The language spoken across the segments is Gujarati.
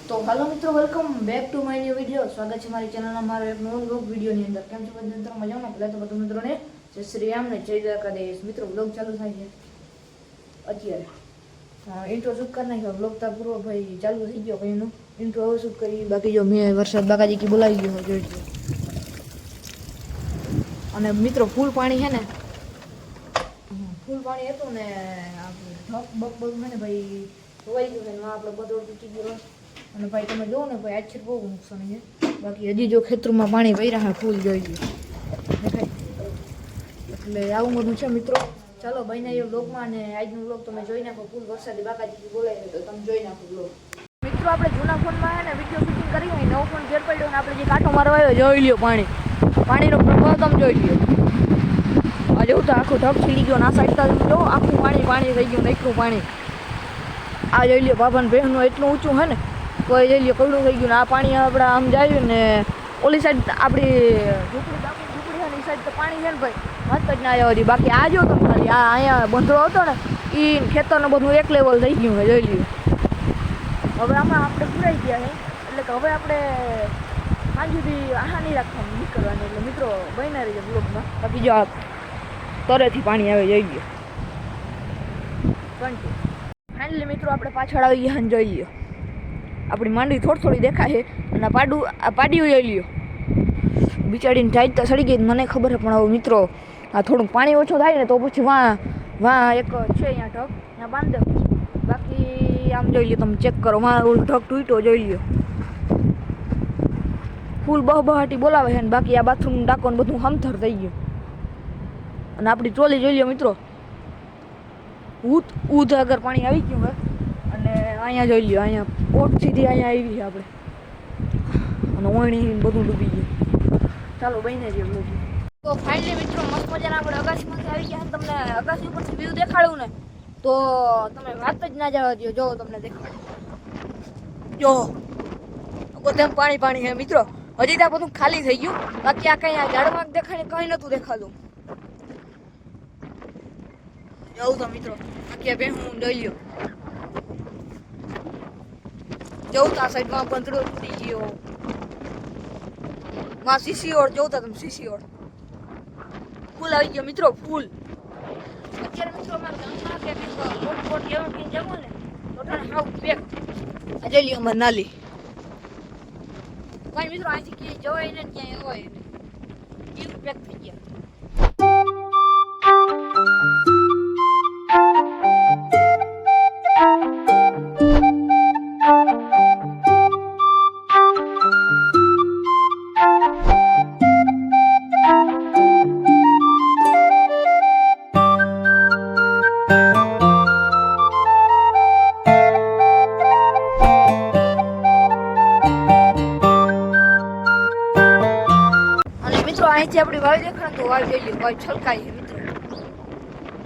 તો હાલો મિત્રો, welcome back to my new video. સ્વાગત છે મારી ચેનલના મારો એક નવો વ્લોગ વિડીયોની અંદર. કેમ છો બધા મિત્રો? મજામાં? પહેલાં તો બધા મિત્રોને જય શ્રી રામ ને જય દ્વારકાધીશ. મિત્રો વ્લોગ ચાલુ થાય છે અત્યારે. ઇન્ટ્રો શૂટ કરી નાખ્યો. વ્લોગ તા પૂરો ભાઈ ચાલુ થઈ ગયો. ભાઈ એનું ઇન્ટ્રો હવે શૂટ કરી. બાકી જો મેં વરસાદ બાકાજી કી બોલાવી ગયો જોઈ લો. અને મિત્રો ફૂલ પાણી છે ને, ફૂલ પાણી હતું ને ઢોક બક બક છે ને ભાઈ ધોવાઈ ગયું છે. આપણે બધો તૂટી ગયો. અને ભાઈ તમે જોવો ને ભાઈ આજ બહુ નુકસાન છે. બાકી હજી જો ખેતરમાં પાણી વહી છે ફૂલ જોઈ લો દેખાય. એટલે આવું બધું છે મિત્રો. ચાલો ભાઈને એ બ્લોગમાં, અને આજનો બ્લોગ તમે જોઈ નાખો. ફૂલ વરસાદી બાકાજી બોલાવી તો તમે જોઈ નાખો બ્લોગ. મિત્રો આપણે જૂના ફોનમાં છે ને વિડીયો શૂટિંગ કરી હોય, નવો ફોન ઘેર પડ્યો ને આપણે જે કાંઠો મારવા આવ્યો જોઈ લ્યો. પાણીનો પ્રભાવ તમે જોઈ લ્યો. આ જેવું તો આખું ઢગ ખીલી ગયો. ના સાઈડ જો આખું પાણી થઈ ગયું, એટલું પાણી. આ જોઈ લ્યો બાબાને બહેનનું એટલું ઊંચું છે ને, તો એ જોઈ લ્યો કવડું થઈ ગયું. ને આ પાણી આપણે આમ જાય ને ઓલી સાઈડ આપણી ઝૂંપડી છે ને એ સાઈડ તો પાણી છે ને ભાઈ વાત જ ના આવ્યા. બાકી આ જો તમે ખાલી આ અહીંયા બંધરો હતો ને એ ખેતરનું બધું એક લેવલ થઈ ગયું છે જોઈ લ્યો. હવે આમાં આપણે પુરાઈ ગયા છે એટલે કે હવે આપણે સાંજ સુધી આશા નહીં રાખવાની નીકળવાની. એટલે મિત્રો બન્યા રહીએ બ્લોગમાં. બાકી જો તરેથી પાણી આવે જોઈ લ્યો. ફાઇનલી મિત્રો આપણે પાછળ આવી ગયા જોઈ લ્યો. આપણી માંડવી થોડી દેખાય છે અને આ પાડીઓ જોઈ લ્યો. બિચારીને ટાઈટ તો સડી ગઈ મને ખબર છે, પણ હવે મિત્રો આ થોડુંક પાણી ઓછું થાય ને તો પછી વાં એક છે અહીંયા ઢગ ત્યાં બાંધ દો. બાકી આમ જોઈ લ્યો તમે ચેક કરો, મારું ઢગ તૂટ્યો જોઈ લ્યો. ફૂલ બહબહાટી બોલાવે છે ને બાકી આ બાથરૂમ ડાકો ને બધું હમથર થઈ ગયું. અને આપણી ટ્રોલી જોઈ લ્યો મિત્રો, ઉધ અગર પાણી આવી ગયું હોય. અને અહીંયા જોઈ લ્યો, અહીંયા પોટ સીધી અહીંયા આવી છે આપણે. અને ઓયણી બધું ડૂબી ગયું. ચાલો બહીને જ તો ફાઇનલી મિત્રો મસ્ત મજાના આપણે અગાસીમાંથી આવી ગયા. તમને અગાસી ઉપરથી વ્યૂ દેખાડું ને તો તમે વાત જ ના જવા દો. જો તમને દેખાડું જો બધે પાણી છે મિત્રો. હજી ત્યાં બધું ખાલી થઈ ગયું. બાકી આ કઈ આ ઝાડમાં દેખાય ને કઈ નતું દેખાતું. જવું તો મિત્રો બાકી બે હું જોઈ લ્યો. જવું તો આ સાઈડમાં બંધડો તૂટી ગયો. માં સીસીઓડ જોતા તમે સીસીઓડ ફૂલ આવી ગયો મિત્રો ફૂલ. અત્યારે મિત્રો અમારા ગામમાં કે પોટ જેવું કઈ જવું ને તો હાવ પેક આ જઈ લ્યો અમારે નાલી. કઈ મિત્રો અહીંથી ક્યાંય જવાય ને ક્યાંય હોય એવું પેક થઈ ગયા. અહીંથી આપણી વાવી દેખાડે તો વાવી જઈ લ્યો. વાવી છલકાઈ છે મિત્રો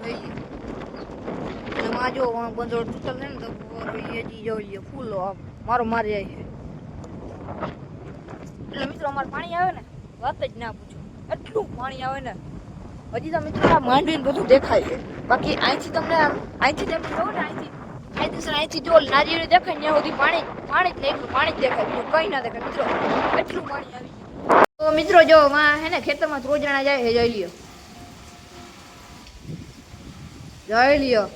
જોઈ લ્યો. અને માં જો બંધોળ તૂટલ છે ને તો હજી જોઈ લ્યો ફૂલો મારો મારી જાય છે. એટલે મિત્રો અમારે પાણી આવે ને વાત જ ના પૂછો, એટલું પાણી આવે ને. હજી તો મિત્રો આ માંડવીને બધું દેખાય છે. બાકી અહીંથી તમને અહીંથી તમે જો ને અહીંથી જો નારિયેળી દેખાય ત્યાં સુધી પાણી જ નહીં, પાણી જ દેખાય, બીજું કંઈ ના દેખાય મિત્રો. એટલું પાણી આવી ગયું. તો મિત્રો જો માં હે ને ખેતરમાં રોજાણા જાય છે જોઈ લ્યો.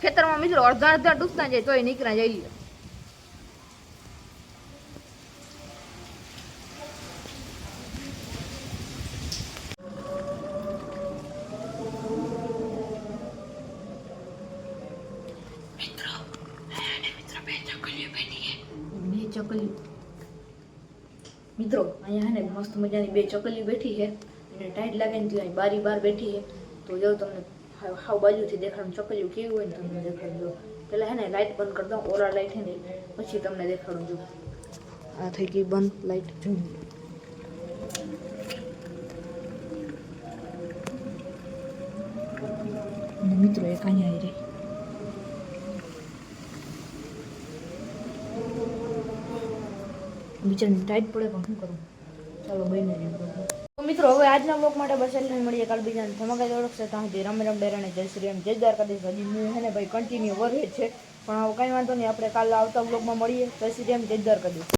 ખેતરમાં મિત્રો અડધા ડૂબતા જાય તોય નીકળ્યા જઈ લ્યો. મિત્રો અહીંયા હે ને મસ્ત મજાની બે ચકલીઓ બેઠી છે અને ટાઈટ લાગે ને ત્યાં બારી બહાર બેઠી છે. તો જો તમને હાવ બાજુથી દેખાડું ચકલીઓ કેવી હોય ને તમને દેખાડજો. પેલા હે ને લાઇટ બંધ કરી દઉં, ઓરા લાઇટ છે ને પછી તમને દેખાડું. જો આ થઈ ગઈ બંધ લાઇટ. જો મિત્રો એક અહીંયા આવી રહી. બિચારી ટાઈટ પડે પણ શું કરું. ચાલો બહીને તો મિત્રો હવે આજના બ્લોગ માટે બસ એટલું. મળીએ કાલ બીજા ધમાકા ઓળખશે ત્યાં સુધી રામ રામ ડેરાને જય શ્રી રામ જય દ્વારકાધીશ. હજી હું હે ને ભાઈ કન્ટિન્યુ વરે છે પણ હવે કંઈ વાંધો નહીં, આપણે કાલે આવતા બ્લોગમાં મળીએ. જય શ્રી રામ, જય દ્વારકાધીશ.